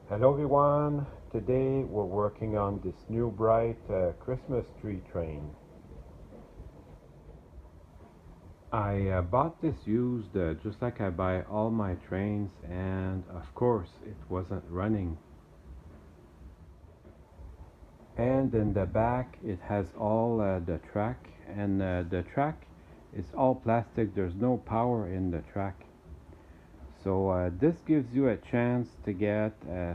Hello everyone, today we're working on this new bright Christmas tree train. I bought this used just like I buy all my trains, and of course it wasn't running. And in the back it has all the track, and the track is all plastic. There's no power in the track. So this gives you a chance to get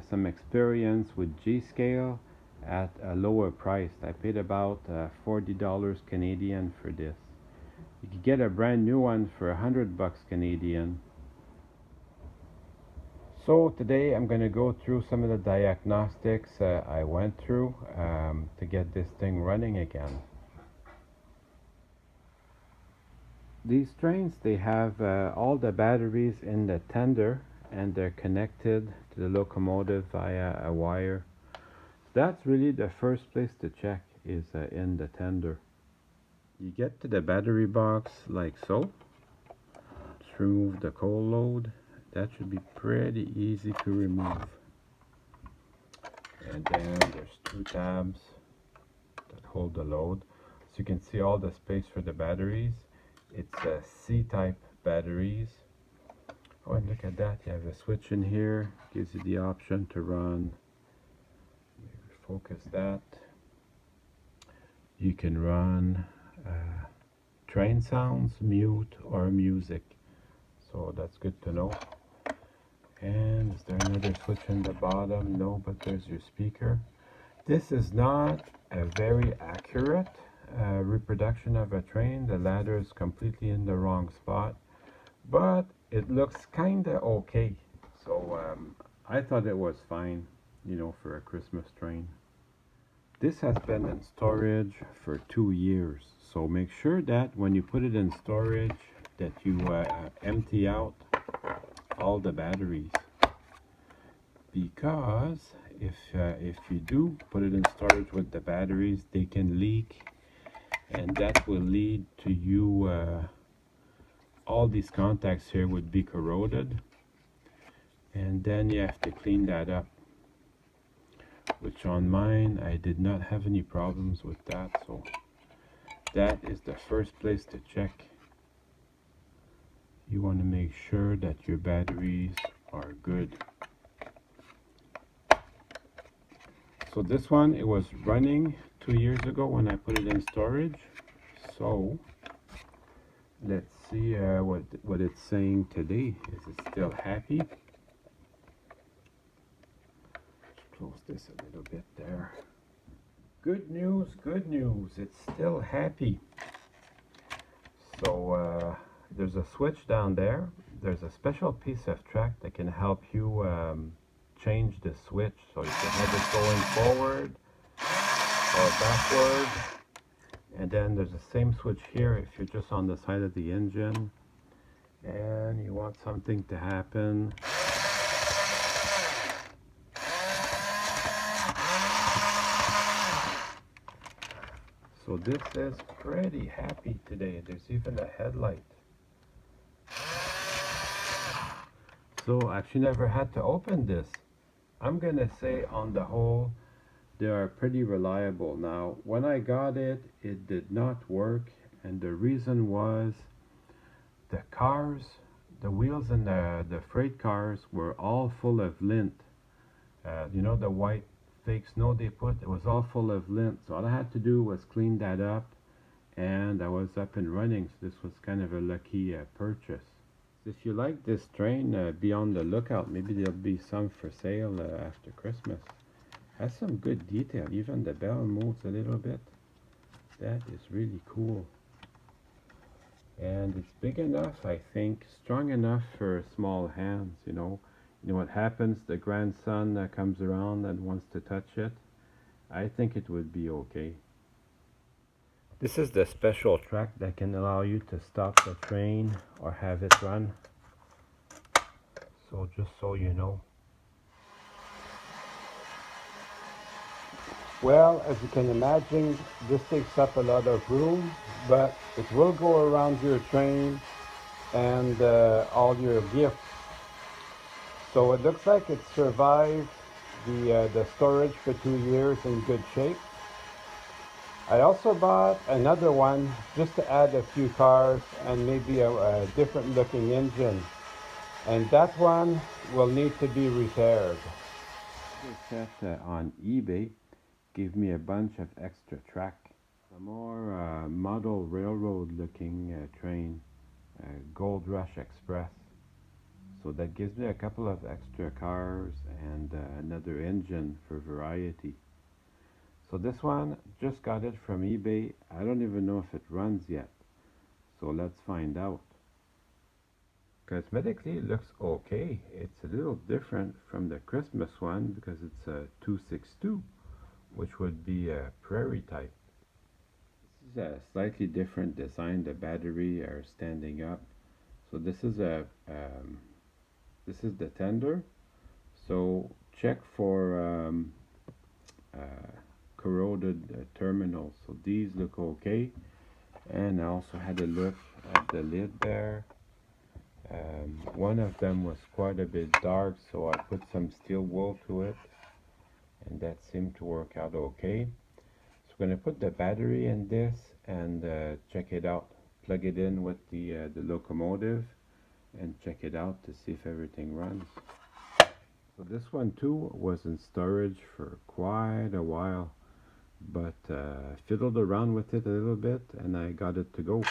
some experience with G-Scale at a lower price. I paid about $40 Canadian for this. You could get a brand new one for $100 Canadian. So today I'm going to go through some of the diagnostics I went through to get this thing running again. These trains, they have all the batteries in the tender, and they're connected to the locomotive via a wire. That's really the first place to check, is in the tender. You get to the battery box like so. Just remove the coal load. That should be pretty easy to remove. And then there's two tabs that hold the load. So you can see all the space for the batteries. It's C-type batteries. Oh, and look at that, you have a switch in here. Gives you the option to run, maybe focus that. You can run train sounds, mute, or music. So that's good to know. And is there another switch in the bottom? No, but there's your speaker. This is not a very accurate reproduction of a train. The ladder is completely in the wrong spot, but it looks kinda okay. So I thought it was fine, you know, for a Christmas train. This has been in storage for 2 years, so make sure that when you put it in storage that you empty out all the batteries, because if you do put it in storage with the batteries, they can leak, and that will lead to you all these contacts here would be corroded, and then you have to clean that up, which on mine I did not have any problems with that. So that is the first place to check. You want to make sure that your batteries are good. So this one, it was running 2 years ago when I put it in storage. So let's see what it's saying today. Is it still happy? Let's close this a little bit there. Good news, good news. It's still happy. So there's a switch down there. There's a special piece of track that can help you change the switch, so you can have it going forward or backward. And then there's the same switch here if you're just on the side of the engine and you want something to happen. So this is pretty happy today. There's even a headlight. So I've actually never had to open this. I'm gonna say on the whole, they are pretty reliable. Now, when I got it, it did not work, and the reason was the cars, the wheels in the freight cars were all full of lint. You know, the white fake snow they put, it was all full of lint. So all I had to do was clean that up, and I was up and running. So this was kind of a lucky purchase. If you like this train, be on the lookout. Maybe there'll be some for sale after Christmas. Has some good detail. Even the bell moves a little bit. That is really cool. And it's big enough, I think, strong enough for small hands, you know. You know what happens? The grandson comes around and wants to touch it. I think it would be okay. This is the special track that can allow you to stop the train or have it run. So just so you know. Well, as you can imagine, this takes up a lot of room, but it will go around your train and all your gifts. So it looks like it survived the storage for 2 years in good shape. I also bought another one just to add a few cars and maybe a different looking engine. And that one will need to be repaired. This set on eBay gave me a bunch of extra track. A more model railroad looking train, Gold Rush Express. So that gives me a couple of extra cars and another engine for variety. So this one, just got it from eBay. I don't even know if it runs yet. So let's find out. Cosmetically, it looks okay. It's a little different from the Christmas one because it's a 262, which would be a prairie type. This is a slightly different design. The battery are standing up. So this is the tender. So check for corroded terminals. So these look okay. And I also had a look at the lid there. One of them was quite a bit dark, so I put some steel wool to it, and that seemed to work out okay. So I'm going to put the battery in this and check it out. Plug it in with the locomotive and check it out to see if everything runs. So this one too was in storage for quite a while, but fiddled around with it a little bit and I got it to go.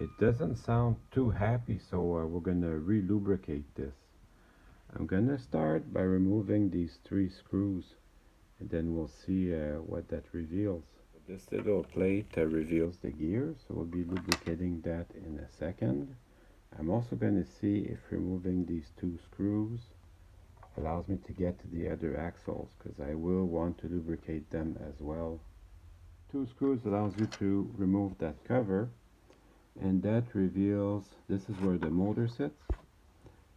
It doesn't sound too happy, so we're gonna re-lubricate this. I'm gonna start by removing these 3 screws, and then we'll see what that reveals. This little plate reveals the gears, so we'll be lubricating that in a second. I'm also gonna see if removing these 2 screws allows me to get to the other axles, because I will want to lubricate them as well. 2 screws allows you to remove that cover, and that reveals, this is where the motor sits,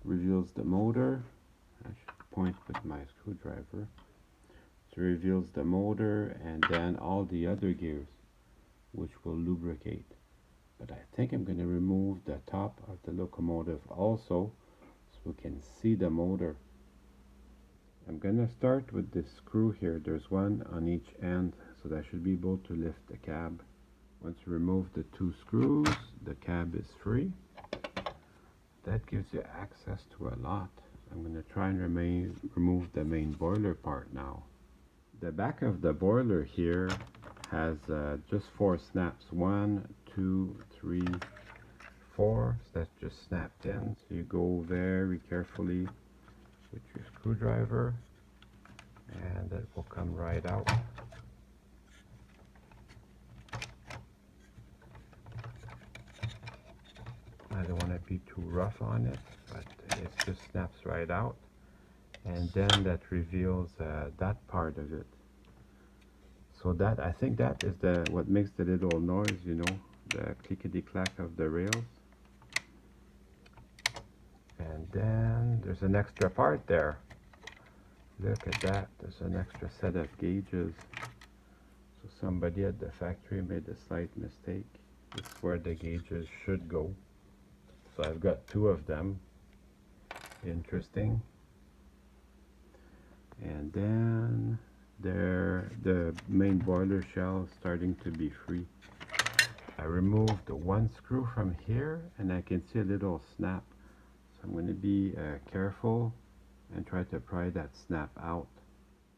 reveals the motor. I should point with my screwdriver. So it reveals the motor and then all the other gears, which will lubricate. But I think I'm going to remove the top of the locomotive also, so we can see the motor. I'm going to start with this screw here. There's one on each end, so that I should be able to lift the cab. Once you remove the 2 screws, the cab is free. That gives you access to a lot. I'm going to try and remove the main boiler part now. The back of the boiler here has just 4 snaps. 1, 2, 3, 4. So that's just snapped in. So you go very carefully with your screwdriver and it will come right out. I don't want to be too rough on it, but it just snaps right out, and then that reveals that part of it. So that, I think that is what makes the little noise, you know, the clickety-clack of the rails. And then there's an extra part there. Look at that, there's an extra set of gauges. So somebody at the factory made a slight mistake. This is where the gauges should go. So I've got 2 of them. Interesting. And then the main boiler shell is starting to be free. I removed the 1 screw from here and I can see a little snap. So I'm going to be careful and try to pry that snap out.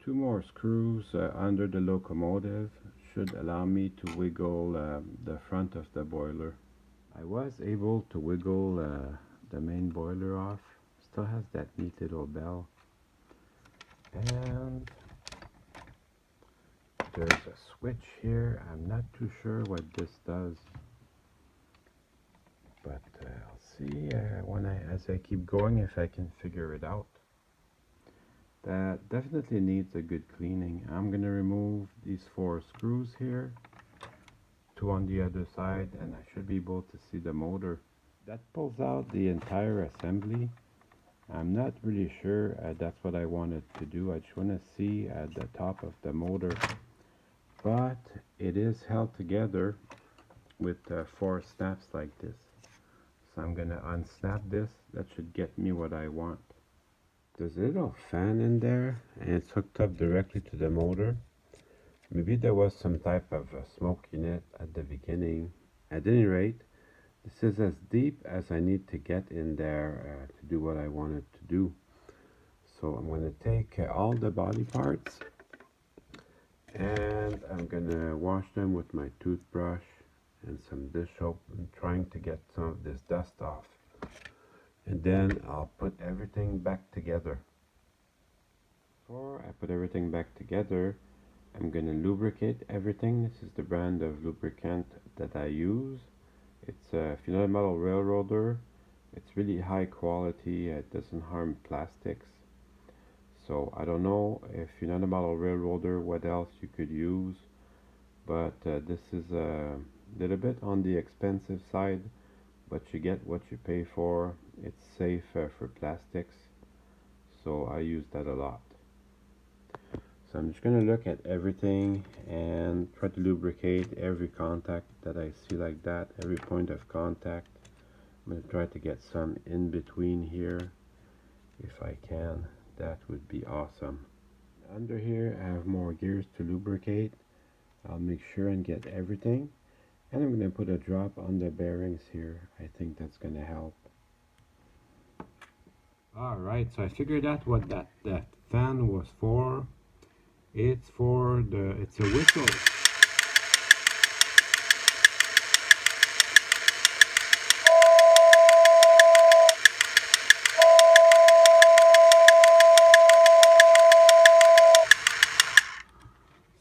2 more screws under the locomotive should allow me to wiggle the front of the boiler. I was able to wiggle the main boiler off. Still has that neat little bell. And there's a switch here. I'm not too sure what this does, but I'll see as I keep going if I can figure it out. That definitely needs a good cleaning. I'm gonna remove these 4 screws here, 2 on the other side, and I should be able to see the motor. That pulls out the entire assembly. I'm not really sure that's what I wanted to do. I just want to see at the top of the motor, but it is held together with 4 snaps like this. I'm gonna unsnap this. That should get me what I want. There's a little fan in there, and it's hooked up directly to the motor. Maybe there was some type of smoke unit at the beginning. At any rate, this is as deep as I need to get in there to do what I wanted to do. So I'm going to take all the body parts and I'm going to wash them with my toothbrush and some dish soap and trying to get some of this dust off. And then I'll put everything back together. Before I put everything back together, I'm going to lubricate everything. This is the brand of lubricant that I use. It's a phenolic metal railroader. It's really high quality. It doesn't harm plastics. So I don't know if you're not a metal railroader, what else you could use. But this is a little bit on the expensive side, but you get what you pay for. It's safe for plastics. So I use that a lot. So I'm just going to look at everything and try to lubricate every contact that I see like that, every point of contact. I'm going to try to get some in between here if I can. That would be awesome. Under here I have more gears to lubricate. I'll make sure and get everything. And I'm going to put a drop on the bearings here. I think that's going to help. Alright, so I figured out what that fan was for. It's a whistle.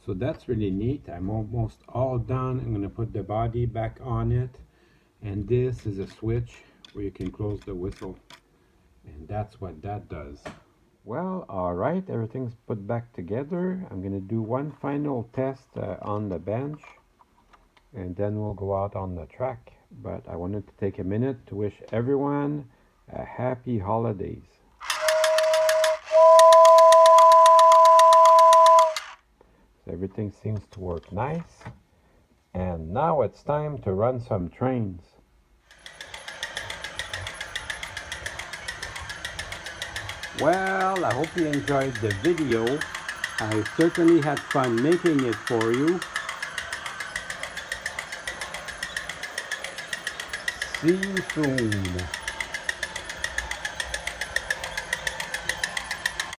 So that's really neat. I'm almost all done. I'm going to put the body back on it. And this is a switch where you can close the whistle. And that's what that does. Well, alright, everything's put back together. I'm going to do one final test on the bench. And then we'll go out on the track. But I wanted to take a minute to wish everyone a happy holidays. So everything seems to work nice. And now it's time to run some trains. Well, I hope you enjoyed the video. I certainly had fun making it for you. See you soon.